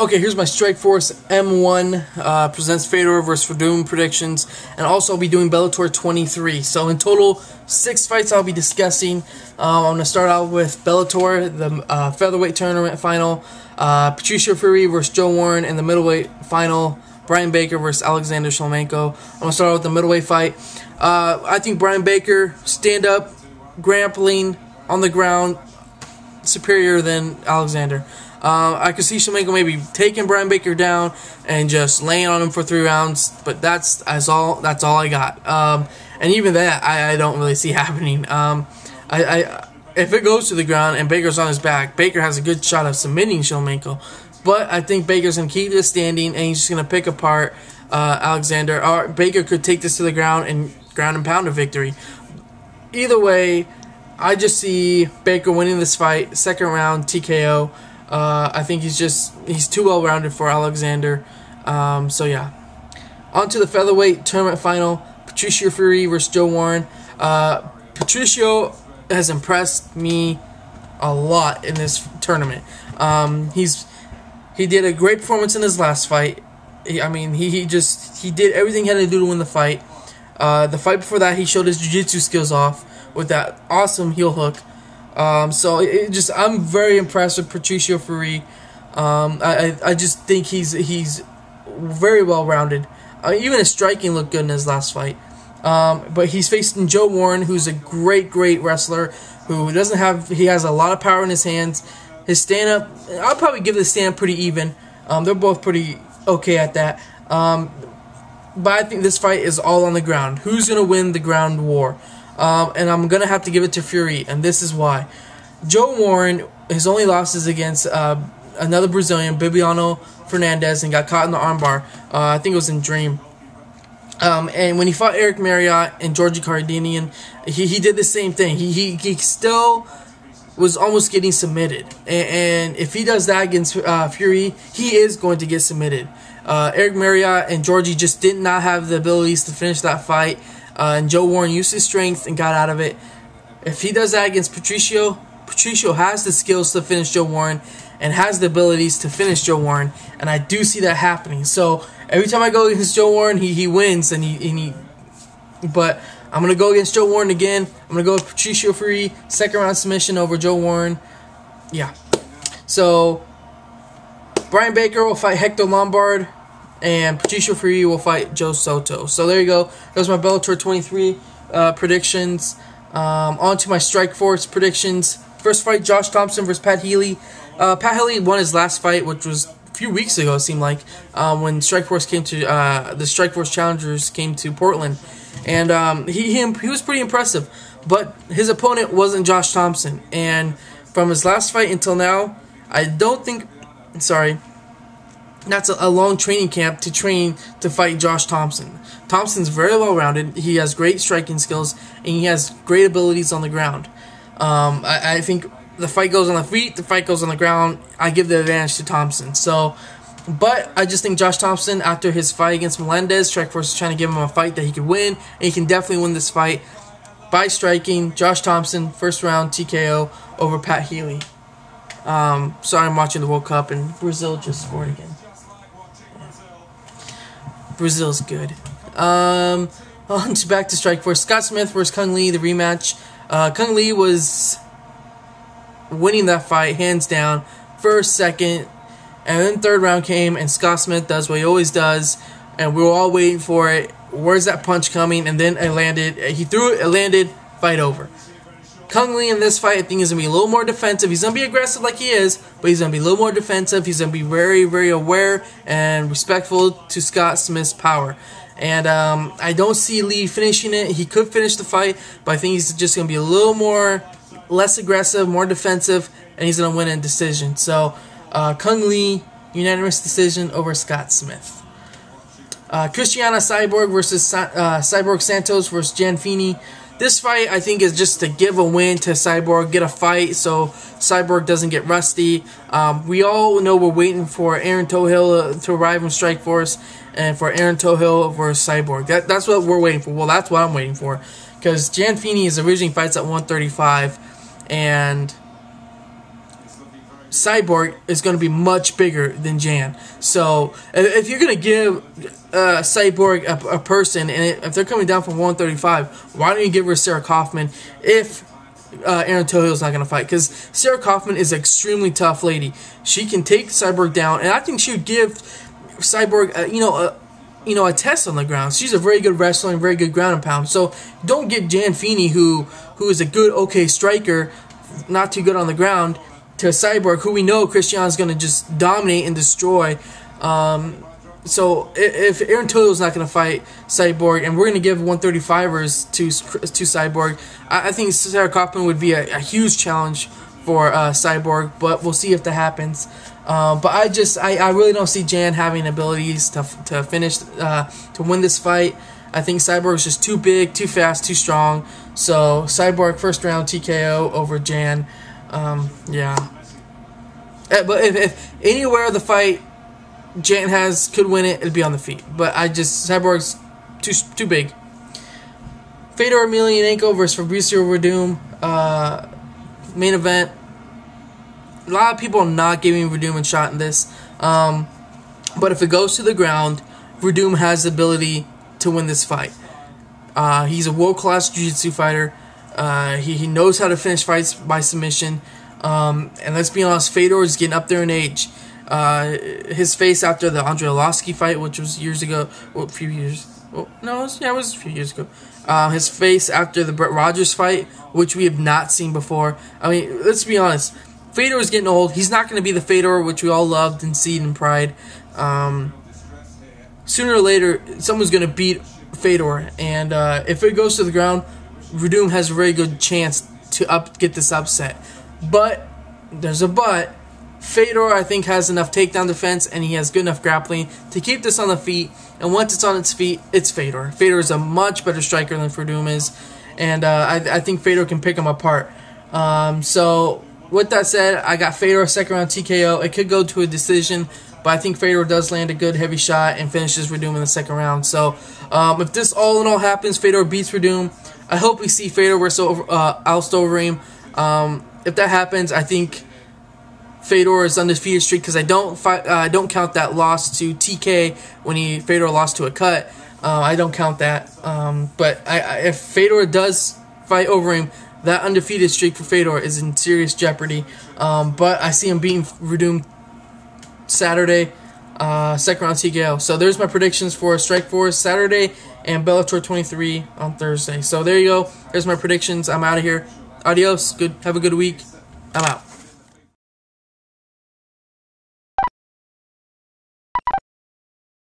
Okay, here's my Strikeforce M-1 presents Fedor versus Werdum predictions, and also I'll be doing Bellator 23. So in total, 6 fights I'll be discussing. I'm going to start out with Bellator, the Featherweight tournament final, Patricio Freire versus Joe Warren in the Middleweight final, Bryan Baker versus Alexander Shlemenko. I'm going to start out with the Middleweight fight. I think Bryan Baker, stand up, grappling, on the ground, superior than Alexander. I could see Shlemenko maybe taking Bryan Baker down and just laying on him for 3 rounds, but that's all I got. And even that, I don't really see happening. If it goes to the ground and Baker's on his back, Baker has a good shot of submitting Shlemenko. But I think Baker's going to keep this standing, and he's just going to pick apart Alexander. Or Baker could take this to the ground and pound a victory. Either way, I just see Baker winning this fight, 2nd round TKO. I think he's too well rounded for Alexander. So yeah. On to the Featherweight tournament final, Patricio Freire versus Joe Warren. Patricio has impressed me a lot in this tournament. He did a great performance in his last fight. He did everything he had to do to win the fight. The fight before that, he showed his jiu-jitsu skills off with that awesome heel hook. So I'm very impressed with Patricio Freire. I just think he's very well rounded. Even his striking looked good in his last fight. But he's facing Joe Warren, who's a great wrestler, who he has a lot of power in his hands. His stand-up, I'll probably give the stand-up pretty even. They're both pretty okay at that. But I think this fight is all on the ground. Who's going to win the ground war? And I'm going to have to give it to Fury, and this is why. Joe Warren, his only losses against another Brazilian, Bibiano Fernandes, and got caught in the armbar. I think it was in Dream. And when he fought Eric Marriott and Georgie Cardinian, he did the same thing. He still was almost getting submitted. And if he does that against Fury, he is going to get submitted. Eric Marriott and Georgie just did not have the abilities to finish that fight. And Joe Warren used his strength and got out of it. If he does that against Patricio, Patricio has the skills to finish Joe Warren and has the abilities to finish Joe Warren, and I do see that happening. So every time I go against Joe Warren, he wins, but I'm gonna go against Joe Warren again. I'm gonna go with Patricio Freire, 2nd round submission over Joe Warren. Yeah. So Bryan Baker will fight Hector Lombard, and Patricio Freire will fight Joe Soto. So there you go. Those are my Bellator 23 predictions. On to my Strikeforce predictions. First fight, Josh Thomson versus Pat Healy. Pat Healy won his last fight, which was a few weeks ago, it seemed like, when Strikeforce came to the Strikeforce Challengers came to Portland, and he was pretty impressive. But his opponent wasn't Josh Thomson, and from his last fight until now, I don't think. Sorry. That's a long training camp to train to fight Josh Thomson. Thompson's very well rounded. He has great striking skills, and he has great abilities on the ground. I think the fight goes on the feet, the fight goes on the ground. I give the advantage to Thomson. But I just think Josh Thomson, after his fight against Melendez, Strikeforce is trying to give him a fight that he could win, and he can definitely win this fight by striking. Josh Thomson, 1st round TKO over Pat Healy. Sorry, I'm watching the World Cup, and Brazil just scored again. Brazil's good. On to back to Strikeforce. Scott Smith versus Cung Le, the rematch. Cung Le was winning that fight hands down, 1st, 2nd, and then 3rd round came, and Scott Smith does what he always does, and we were all waiting for it. Where's that punch coming? And then it landed. He threw it. It landed. Fight over. Cung Le in this fight, I think, is going to be a little more defensive. He's going to be aggressive like he is, but he's going to be a little more defensive. He's going to be very aware and respectful to Scott Smith's power. And I don't see Lee finishing it. He could finish the fight, but I think he's just going to be a little less aggressive, more defensive, and he's going to win in decision. So, Cung Le, unanimous decision over Scott Smith. Cristiana Cyborg versus Cyborg Santos versus Finney. This fight, I think, is just to give a win to Cyborg, get a fight so Cyborg doesn't get rusty. We all know we're waiting for Aaron Tohill to arrive in Strikeforce and for Aaron Tohill versus Cyborg. That's what we're waiting for. Well, that's what I'm waiting for. Because Finney is originally fights at 135, and Cyborg is going to be much bigger than Jan. So if you're going to give Cyborg a person, and if they're coming down from 135, why don't you give her Sarah Kaufman if Aaron Tohill's not going to fight? Because Sarah Kaufman is an extremely tough lady. She can take Cyborg down, and I think she would give Cyborg a test on the ground. She's a very good wrestler and very good ground and pound. So don't get Jan Finney, who is a good, okay striker, not too good on the ground, to Cyborg, who we know Cristiana is going to just dominate and destroy. So if Aaron Tohill's not going to fight Cyborg, and we're going to give 135ers to Cyborg, I think Sarah Kaufman would be a huge challenge for Cyborg, but we'll see if that happens. But I really don't see Jan having abilities to finish, to win this fight. I think Cyborg is just too big, too fast, too strong. So Cyborg first round TKO over Jan. Yeah. But if anywhere the fight Jan could win it, it'd be on the feet. But Cyborg's too big. Fedor Emelianenko versus Fabricio Werdum. Main event. A lot of people are not giving Werdum a shot in this. But if it goes to the ground, Werdum has the ability to win this fight. He's a world-class jiu-jitsu fighter. He knows how to finish fights by submission. And let's be honest, Fedor is getting up there in age. His face after the Andre Arlovski fight, which was years ago, well, a few years. Well, no, it was a few years ago. His face after the Brett Rogers fight, which we have not seen before. I mean, let's be honest. Fedor is getting old. He's not going to be the Fedor which we all loved and seen in Pride. Sooner or later, someone's going to beat Fedor, and if it goes to the ground, Werdum has a very good chance to get this upset. But there's a but. Fedor, I think, has enough takedown defense, and he has good enough grappling to keep this on the feet. And once it's on its feet, it's Fedor. Fedor is a much better striker than Werdum is, and I think Fedor can pick him apart. So with that said, I got Fedor second round TKO. It could go to a decision, but I think Fedor does land a good heavy shot and finishes Werdum in the second round. So if this all in all happens, Fedor beats Werdum. I hope we see Fedor versus Alistair Overeem. If that happens, I think Fedor is undefeated streak, because I don't count that loss to TK when Fedor lost to a cut. I don't count that. But if Fedor does fight Overeem, that undefeated streak for Fedor is in serious jeopardy. But I see him beating Werdum Saturday, second round TKO. So there's my predictions for Strikeforce Saturday and Bellator 23 on Thursday. So there you go. There's my predictions. I'm out of here. Adios. Have a good week. I'm out.